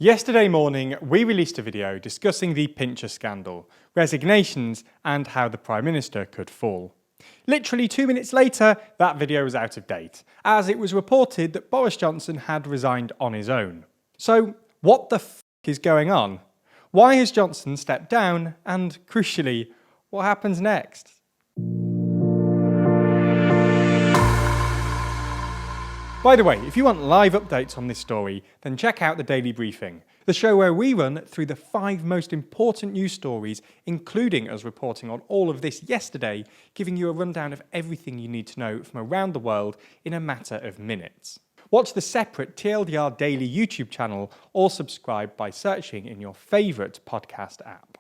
Yesterday morning, we released a video discussing the Pincher scandal, resignations, and how the Prime Minister could fall. Literally 2 minutes later, that video was out of date, as it was reported that Boris Johnson had resigned on his own. So, what the f*** is going on? Why has Johnson stepped down? And, crucially, what happens next? By the way, if you want live updates on this story, then check out the Daily Briefing, the show where we run through the 5 most important news stories, including us reporting on all of this yesterday, giving you a rundown of everything you need to know from around the world in a matter of minutes. Watch the separate TLDR Daily YouTube channel or subscribe by searching in your favourite podcast app.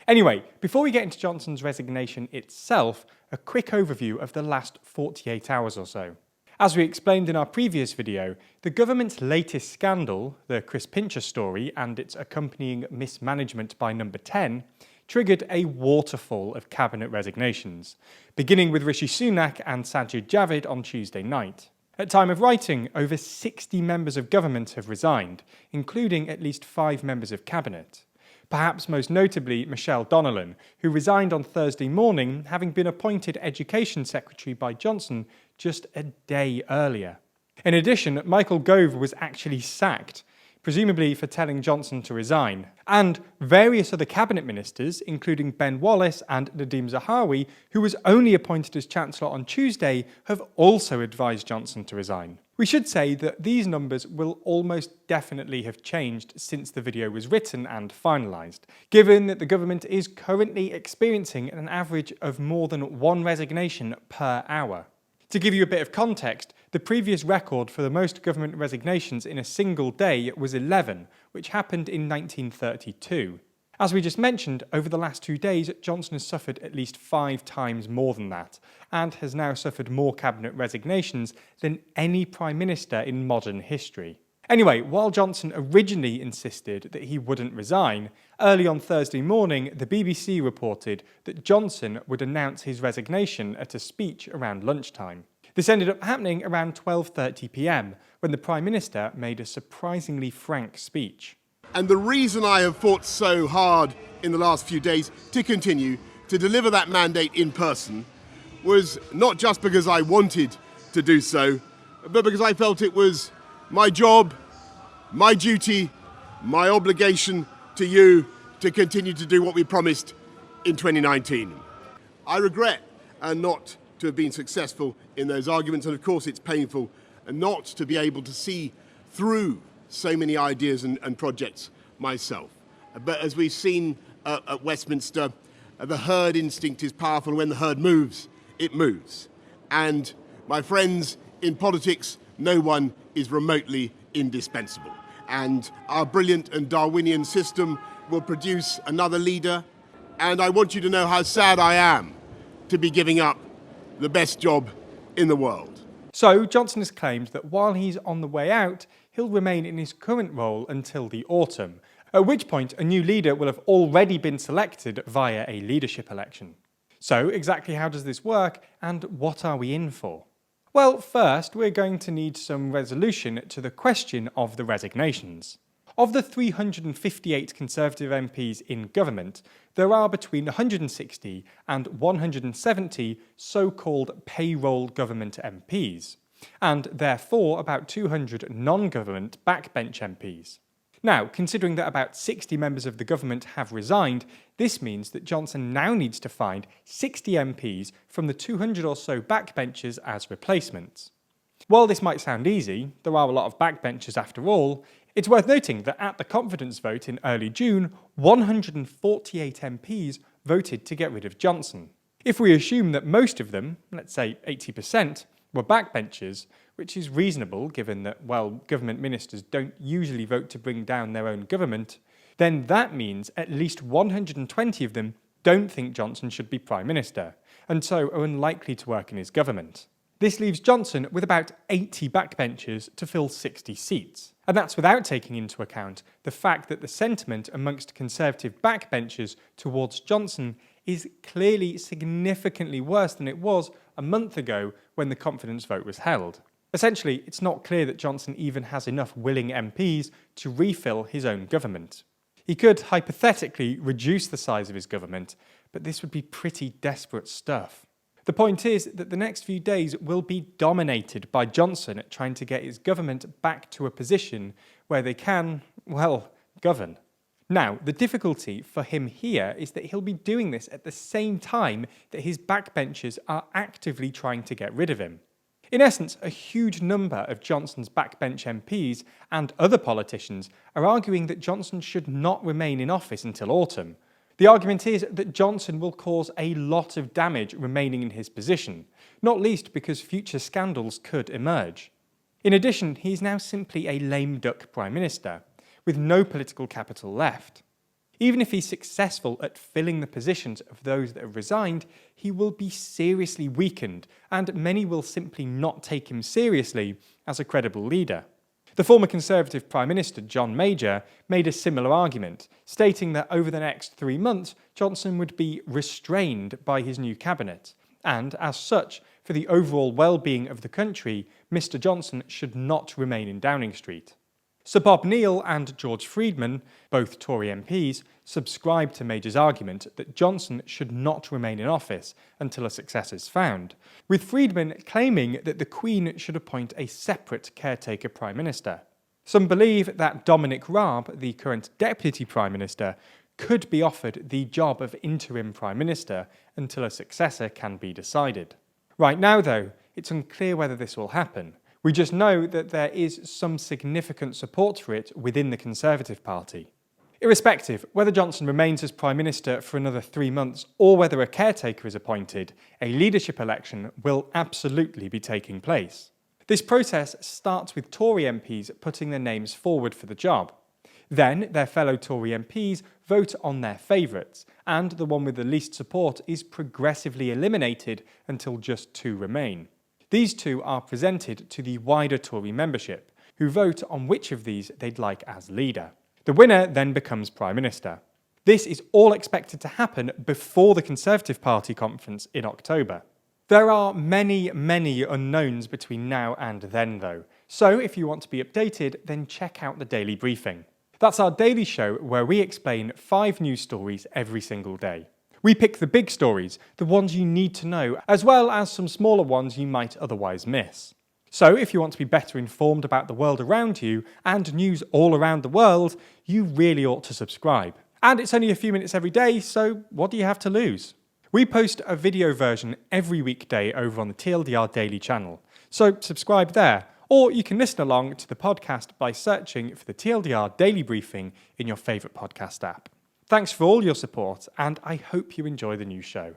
Anyway, before we get into Johnson's resignation itself, a quick overview of the last 48 hours or so. As we explained in our previous video, the government's latest scandal, the Chris Pincher story and its accompanying mismanagement by Number 10, triggered a waterfall of cabinet resignations, beginning with Rishi Sunak and Sajid Javid on Tuesday night. At time of writing, over 60 members of government have resigned, including at least 5 members of cabinet. Perhaps most notably Michelle Donnellan, who resigned on Thursday morning, having been appointed Education Secretary by Johnson just a day earlier. In addition, Michael Gove was actually sacked, presumably for telling Johnson to resign, and various other cabinet ministers, including Ben Wallace and Nadhim Zahawi, who was only appointed as Chancellor on Tuesday, have also advised Johnson to resign. We should say that these numbers will almost definitely have changed since the video was written and finalised, given that the government is currently experiencing an average of more than 1 resignation per hour. To give you a bit of context, the previous record for the most government resignations in a single day was 11, which happened in 1932. As we just mentioned, over the last 2 days, Johnson has suffered at least 5 times more than that, and has now suffered more cabinet resignations than any Prime Minister in modern history. Anyway, while Johnson originally insisted that he wouldn't resign, early on Thursday morning the BBC reported that Johnson would announce his resignation at a speech around lunchtime. This ended up happening around 12:30 p.m, when the Prime Minister made a surprisingly frank speech. And the reason I have fought so hard in the last few days to continue to deliver that mandate in person was not just because I wanted to do so, but because I felt it was my job, my duty, my obligation to you to continue to do what we promised in 2019. I regret not to have been successful in those arguments, and of course it's painful not to be able to see through so many ideas and projects myself. But as we've seen at Westminster, the herd instinct is powerful. When the herd moves, it moves. And my friends, in politics, no one is remotely indispensable. And our brilliant and Darwinian system will produce another leader. And I want you to know how sad I am to be giving up the best job in the world. So Johnson has claimed that while he's on the way out, he'll remain in his current role until the autumn, at which point a new leader will have already been selected via a leadership election. So exactly how does this work, and what are we in for? Well, first we're going to need some resolution to the question of the resignations. Of the 358 Conservative MPs in government, there are between 160 and 170 so-called payroll government MPs, and therefore about 200 non-government backbench MPs. Now, considering that about 60 members of the government have resigned, this means that Johnson now needs to find 60 MPs from the 200 or so backbenchers as replacements. While this might sound easy, there are a lot of backbenchers after all, it's worth noting that at the confidence vote in early June, 148 MPs voted to get rid of Johnson. If we assume that most of them, let's say 80%, were backbenchers, which is reasonable given that, well, government ministers don't usually vote to bring down their own government, then that means at least 120 of them don't think Johnson should be Prime Minister, and so are unlikely to work in his government. This leaves Johnson with about 80 backbenchers to fill 60 seats. And that's without taking into account the fact that the sentiment amongst Conservative backbenchers towards Johnson is clearly significantly worse than it was a month ago when the confidence vote was held. Essentially, it's not clear that Johnson even has enough willing MPs to refill his own government. He could hypothetically reduce the size of his government, but this would be pretty desperate stuff. The point is that the next few days will be dominated by Johnson trying to get his government back to a position where they can, well, govern. Now, the difficulty for him here is that he'll be doing this at the same time that his backbenchers are actively trying to get rid of him. In essence, a huge number of Johnson's backbench MPs and other politicians are arguing that Johnson should not remain in office until autumn. The argument is that Johnson will cause a lot of damage remaining in his position, not least because future scandals could emerge. In addition, he is now simply a lame duck Prime Minister, with no political capital left. Even if he's successful at filling the positions of those that have resigned, he will be seriously weakened, and many will simply not take him seriously as a credible leader. The former Conservative Prime Minister, John Major, made a similar argument, stating that over the next 3 months, Johnson would be restrained by his new cabinet, and as such, for the overall well-being of the country, Mr Johnson should not remain in Downing Street. Sir Bob Neill and George Friedman, both Tory MPs, subscribed to Major's argument that Johnson should not remain in office until a successor is found, with Friedman claiming that the Queen should appoint a separate caretaker Prime Minister. Some believe that Dominic Raab, the current Deputy Prime Minister, could be offered the job of interim Prime Minister until a successor can be decided. Right now, though, it's unclear whether this will happen. We just know that there is some significant support for it within the Conservative Party. Irrespective, whether Johnson remains as Prime Minister for another 3 months or whether a caretaker is appointed, a leadership election will absolutely be taking place. This process starts with Tory MPs putting their names forward for the job. Then their fellow Tory MPs vote on their favourites, and the one with the least support is progressively eliminated until just 2 remain. These 2 are presented to the wider Tory membership, who vote on which of these they'd like as leader. The winner then becomes Prime Minister. This is all expected to happen before the Conservative Party conference in October. There are many unknowns between now and then though, so if you want to be updated, then check out the Daily Briefing. That's our daily show where we explain 5 news stories every single day. We pick the big stories, the ones you need to know, as well as some smaller ones you might otherwise miss. So if you want to be better informed about the world around you and news all around the world, you really ought to subscribe. And it's only a few minutes every day, so what do you have to lose? We post a video version every weekday over on the TLDR Daily channel, so subscribe there. Or you can listen along to the podcast by searching for the TLDR Daily Briefing in your favourite podcast app. Thanks for all your support, and I hope you enjoy the new show.